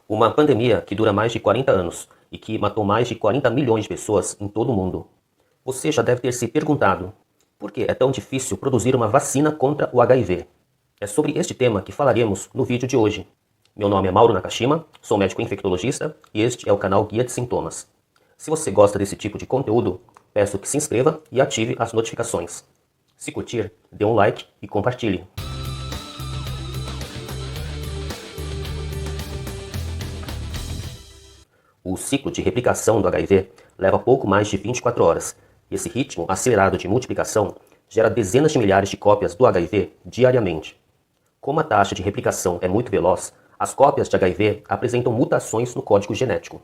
Uma pandemia que dura mais de 40 anos e que matou mais de 40 milhões de pessoas em todo o mundo. Você já deve ter se perguntado, por que é tão difícil produzir uma vacina contra o HIV? É sobre este tema que falaremos no vídeo de hoje. Meu nome é Mauro Nakashima, sou médico infectologista e este é o canal Guia de Sintomas. Se você gosta desse tipo de conteúdo, peço que se inscreva e ative as notificações. Se curtir, dê um like e compartilhe. O ciclo de replicação do HIV leva pouco mais de 24 horas. E esse ritmo acelerado de multiplicação gera dezenas de milhares de cópias do HIV diariamente. Como a taxa de replicação é muito veloz, as cópias de HIV apresentam mutações no código genético.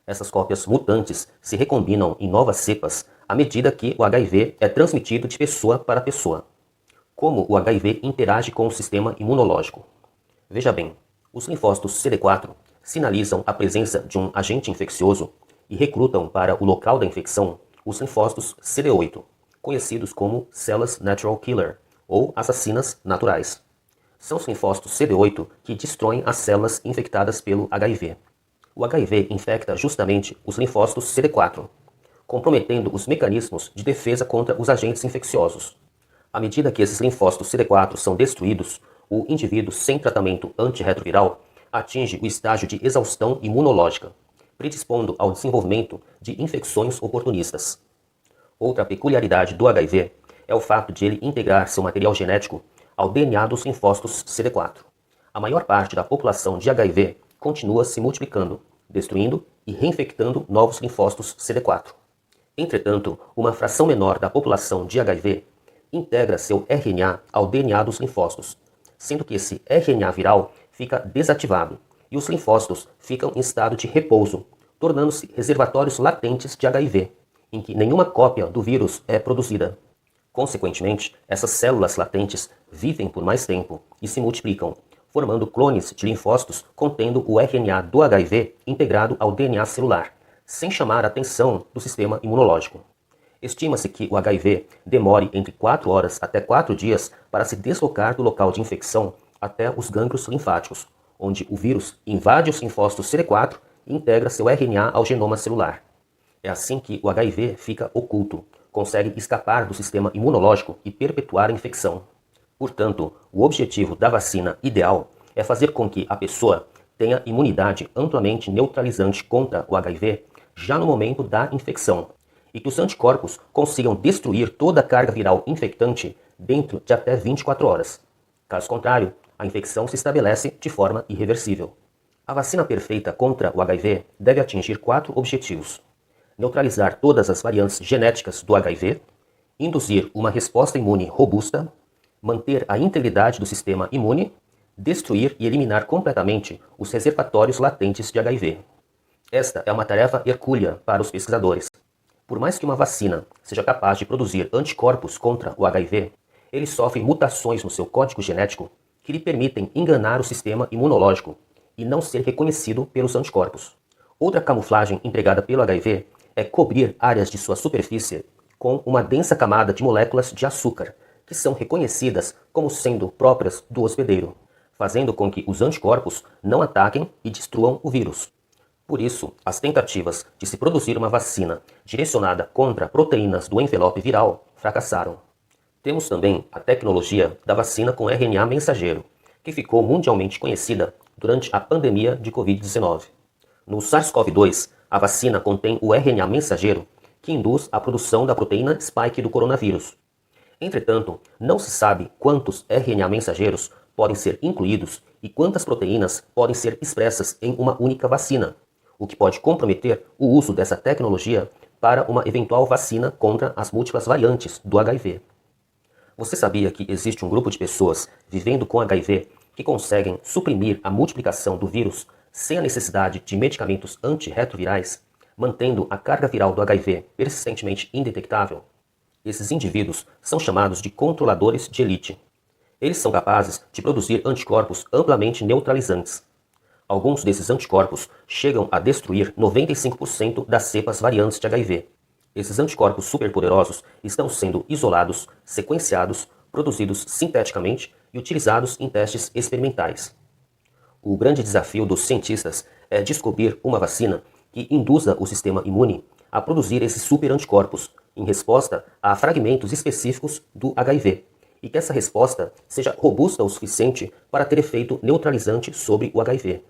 Essas cópias mutantes se recombinam em novas cepas à medida que o HIV é transmitido de pessoa para pessoa. Como o HIV interage com o sistema imunológico? Veja bem, os linfócitos CD4 sinalizam a presença de um agente infeccioso e recrutam para o local da infecção os linfócitos CD8, conhecidos como células natural killer, ou assassinas naturais. São os linfócitos CD8 que destroem as células infectadas pelo HIV. O HIV infecta justamente os linfócitos CD4, comprometendo os mecanismos de defesa contra os agentes infecciosos. À medida que esses linfócitos CD4 são destruídos, o indivíduo sem tratamento antirretroviral atinge o estágio de exaustão imunológica, predispondo ao desenvolvimento de infecções oportunistas. Outra peculiaridade do HIV é o fato de ele integrar seu material genético ao DNA dos linfócitos CD4. A maior parte da população de HIV continua se multiplicando, destruindo e reinfectando novos linfócitos CD4. Entretanto, uma fração menor da população de HIV integra seu RNA ao DNA dos linfócitos, sendo que esse RNA viral fica desativado e os linfócitos ficam em estado de repouso, tornando-se reservatórios latentes de HIV, em que nenhuma cópia do vírus é produzida. Consequentemente, essas células latentes vivem por mais tempo e se multiplicam, formando clones de linfócitos contendo o RNA do HIV integrado ao DNA celular, sem chamar a atenção do sistema imunológico. Estima-se que o HIV demore entre 4 horas até 4 dias para se deslocar do local de infecção até os gânglios linfáticos, onde o vírus invade os linfócitos CD4 e integra seu RNA ao genoma celular. É assim que o HIV fica oculto, consegue escapar do sistema imunológico e perpetuar a infecção. Portanto, o objetivo da vacina ideal é fazer com que a pessoa tenha imunidade amplamente neutralizante contra o HIV já no momento da infecção, e que os anticorpos consigam destruir toda a carga viral infectante dentro de até 24 horas. Caso contrário, a infecção se estabelece de forma irreversível. A vacina perfeita contra o HIV deve atingir 4 objetivos: neutralizar todas as variantes genéticas do HIV, induzir uma resposta imune robusta, manter a integridade do sistema imune, destruir e eliminar completamente os reservatórios latentes de HIV. Esta é uma tarefa hercúlea para os pesquisadores. Por mais que uma vacina seja capaz de produzir anticorpos contra o HIV, ele sofre mutações no seu código genético que lhe permitem enganar o sistema imunológico e não ser reconhecido pelos anticorpos. Outra camuflagem empregada pelo HIV é cobrir áreas de sua superfície com uma densa camada de moléculas de açúcar, que são reconhecidas como sendo próprias do hospedeiro, fazendo com que os anticorpos não ataquem e destruam o vírus. Por isso, as tentativas de se produzir uma vacina direcionada contra proteínas do envelope viral fracassaram. Temos também a tecnologia da vacina com RNA mensageiro, que ficou mundialmente conhecida durante a pandemia de Covid-19. No SARS-CoV-2, a vacina contém o RNA mensageiro, que induz a produção da proteína spike do coronavírus. Entretanto, não se sabe quantos RNA mensageiros podem ser incluídos e quantas proteínas podem ser expressas em uma única vacina, o que pode comprometer o uso dessa tecnologia para uma eventual vacina contra as múltiplas variantes do HIV. Você sabia que existe um grupo de pessoas vivendo com HIV que conseguem suprimir a multiplicação do vírus sem a necessidade de medicamentos antirretrovirais, mantendo a carga viral do HIV persistentemente indetectável? Esses indivíduos são chamados de controladores de elite. Eles são capazes de produzir anticorpos amplamente neutralizantes. Alguns desses anticorpos chegam a destruir 95% das cepas variantes de HIV. Esses anticorpos superpoderosos estão sendo isolados, sequenciados, produzidos sinteticamente e utilizados em testes experimentais. O grande desafio dos cientistas é descobrir uma vacina que induza o sistema imune a produzir esses super anticorpos em resposta a fragmentos específicos do HIV, e que essa resposta seja robusta o suficiente para ter efeito neutralizante sobre o HIV.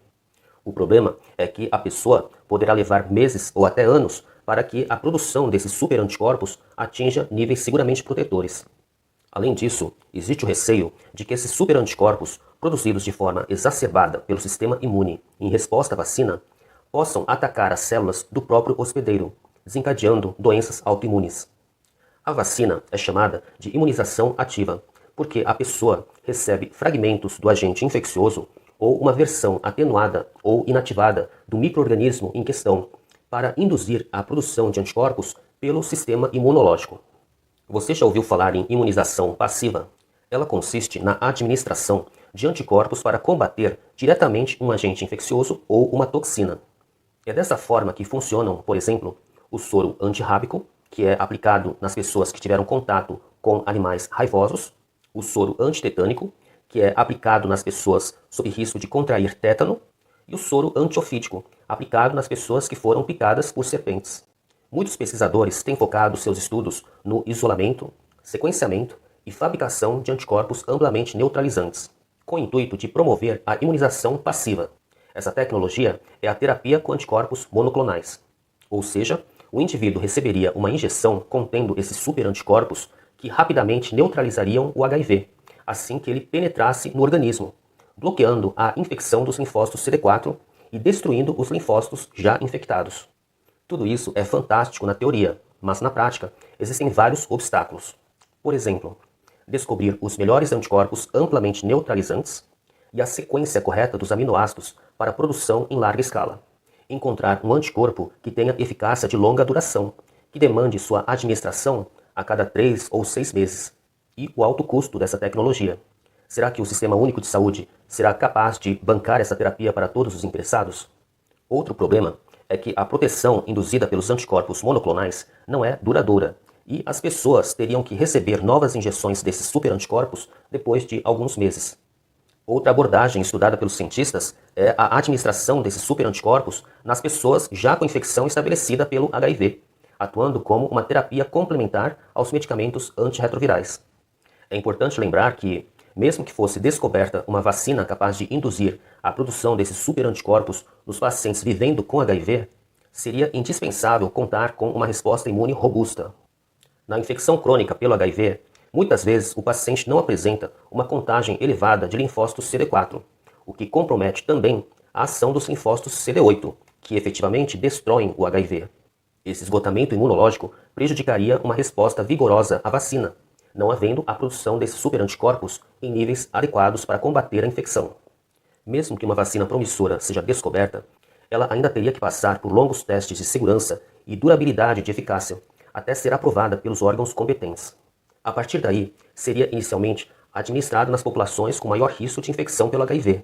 O problema é que a pessoa poderá levar meses ou até anos para que a produção desses super anticorpos atinja níveis seguramente protetores. Além disso, existe o receio de que esses super anticorpos, produzidos de forma exacerbada pelo sistema imune em resposta à vacina, possam atacar as células do próprio hospedeiro, desencadeando doenças autoimunes. A vacina é chamada de imunização ativa, porque a pessoa recebe fragmentos do agente infeccioso ou uma versão atenuada ou inativada do micro-organismo em questão, para induzir a produção de anticorpos pelo sistema imunológico. Você já ouviu falar em imunização passiva? Ela consiste na administração de anticorpos para combater diretamente um agente infeccioso ou uma toxina. É dessa forma que funcionam, por exemplo, o soro antirrábico, que é aplicado nas pessoas que tiveram contato com animais raivosos, o soro antitetânico, que é aplicado nas pessoas sob risco de contrair tétano, e o soro antiofídico, aplicado nas pessoas que foram picadas por serpentes. Muitos pesquisadores têm focado seus estudos no isolamento, sequenciamento e fabricação de anticorpos amplamente neutralizantes, com o intuito de promover a imunização passiva. Essa tecnologia é a terapia com anticorpos monoclonais, ou seja, o indivíduo receberia uma injeção contendo esses super anticorpos que rapidamente neutralizariam o HIV, assim que ele penetrasse no organismo, bloqueando a infecção dos linfócitos CD4 e destruindo os linfócitos já infectados. Tudo isso é fantástico na teoria, mas na prática existem vários obstáculos. Por exemplo, descobrir os melhores anticorpos amplamente neutralizantes e a sequência correta dos aminoácidos para produção em larga escala. Encontrar um anticorpo que tenha eficácia de longa duração, que demande sua administração a cada 3 ou 6 meses. E o alto custo dessa tecnologia. Será que o Sistema Único de Saúde será capaz de bancar essa terapia para todos os interessados? Outro problema é que a proteção induzida pelos anticorpos monoclonais não é duradoura, e as pessoas teriam que receber novas injeções desses super anticorpos depois de alguns meses. Outra abordagem estudada pelos cientistas é a administração desses super anticorpos nas pessoas já com infecção estabelecida pelo HIV, atuando como uma terapia complementar aos medicamentos antirretrovirais. É importante lembrar que, mesmo que fosse descoberta uma vacina capaz de induzir a produção desses super anticorpos nos pacientes vivendo com HIV, seria indispensável contar com uma resposta imune robusta. Na infecção crônica pelo HIV, muitas vezes o paciente não apresenta uma contagem elevada de linfócitos CD4, o que compromete também a ação dos linfócitos CD8, que efetivamente destroem o HIV. Esse esgotamento imunológico prejudicaria uma resposta vigorosa à vacina, não havendo a produção desses superanticorpos em níveis adequados para combater a infecção. Mesmo que uma vacina promissora seja descoberta, ela ainda teria que passar por longos testes de segurança e durabilidade de eficácia, até ser aprovada pelos órgãos competentes. A partir daí, seria inicialmente administrado nas populações com maior risco de infecção pelo HIV.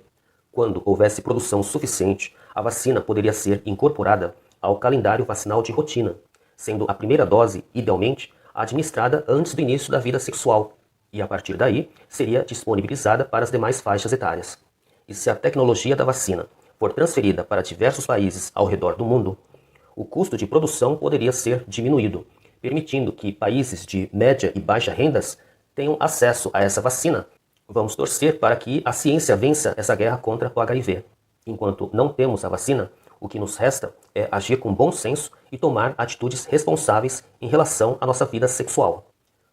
Quando houvesse produção suficiente, a vacina poderia ser incorporada ao calendário vacinal de rotina, sendo a primeira dose, idealmente, administrada antes do início da vida sexual, e a partir daí seria disponibilizada para as demais faixas etárias. E se a tecnologia da vacina for transferida para diversos países ao redor do mundo, o custo de produção poderia ser diminuído, permitindo que países de média e baixa rendas tenham acesso a essa vacina. Vamos torcer para que a ciência vença essa guerra contra o HIV. Enquanto não temos a vacina, o que nos resta é agir com bom senso e tomar atitudes responsáveis em relação à nossa vida sexual.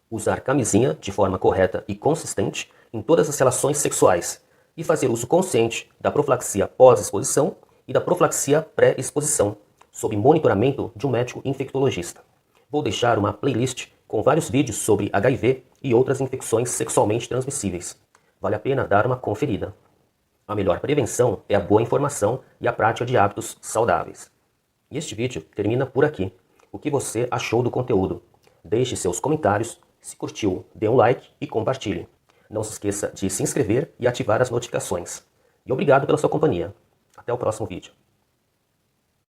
Usar camisinha de forma correta e consistente em todas as relações sexuais e fazer uso consciente da profilaxia pós-exposição e da profilaxia pré-exposição, sob monitoramento de um médico infectologista. Vou deixar uma playlist com vários vídeos sobre HIV e outras infecções sexualmente transmissíveis. Vale a pena dar uma conferida. A melhor prevenção é a boa informação e a prática de hábitos saudáveis. E este vídeo termina por aqui. O que você achou do conteúdo? Deixe seus comentários, se curtiu, dê um like e compartilhe. Não se esqueça de se inscrever e ativar as notificações. E obrigado pela sua companhia. Até o próximo vídeo.